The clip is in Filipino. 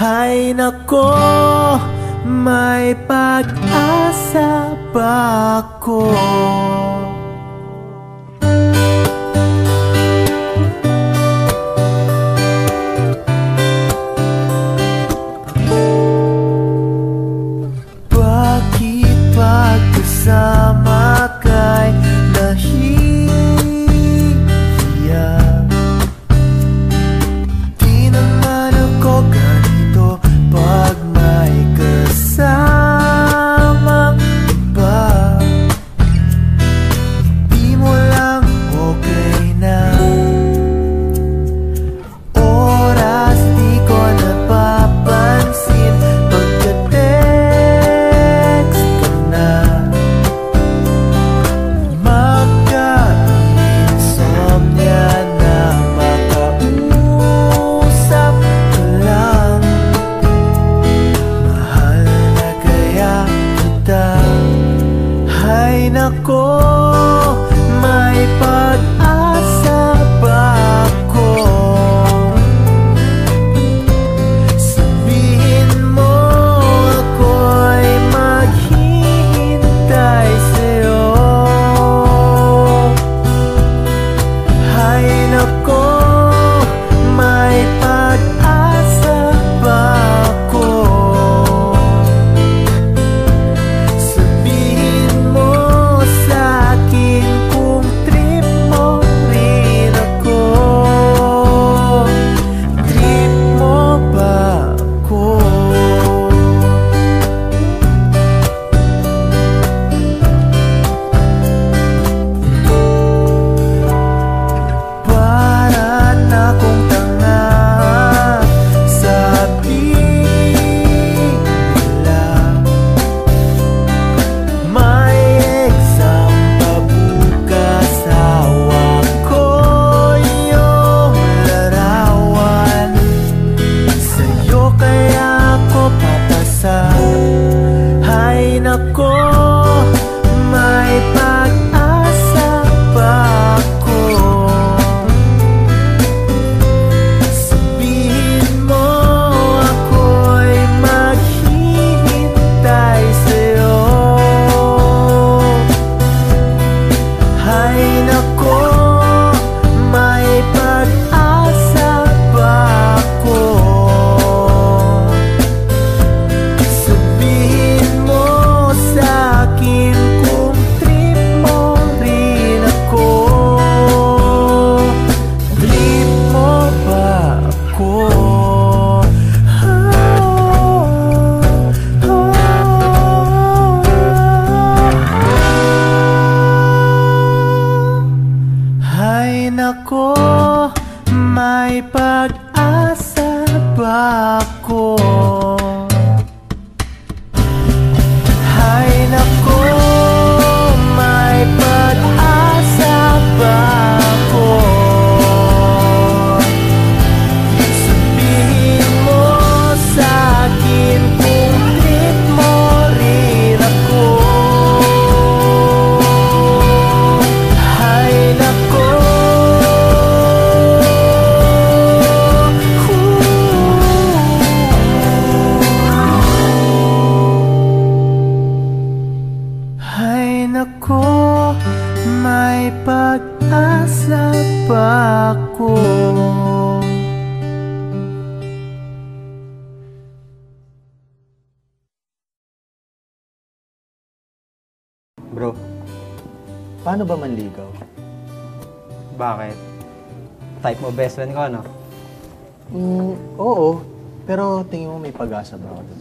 Hay nako, may pag-asa ba ako? Bakit pagkasama kay nahihiya? Di naman ako ganito pag may kasamang iba. Di mo lang okay na. Oras di ko napapansin pagka-text ka na. Magka-insomnia na makausap ka lang. Mahal na kaya kita. Hay nako, may pag-asa ba ako? Sabihin mo ako'y maghihintay sa'yo. Hay nako, may pag-asa ba ako? Sabihin mo sa'kin kung trip mo rin ako. Trip mo ba ako? Para na kung tanga, sabi nila. May exam pa bukas, hawak ko yung larawan. Sa'yo kaya ako papasa. Hay nako, may pag-asa ba ako? Sabihin mo ako'y maghihintay sa'yo. Hay nako, may pag-asa ba ako? Sabihin mo sa'kin kung trip mo rin ako. Trip mo ba ako? Hay nako, may pag-asa ba ako? Hay nako, may pag-asa ba ako? Sabihin mo sa'kin kung trip mo rin ako. Hay nako, hay nako, may pag-asa ba ako? Bro, paano ba manligaw? Bakit? Type mo best friend ko, no? Oo, pero tingin mo may pag-asa ba ako dun?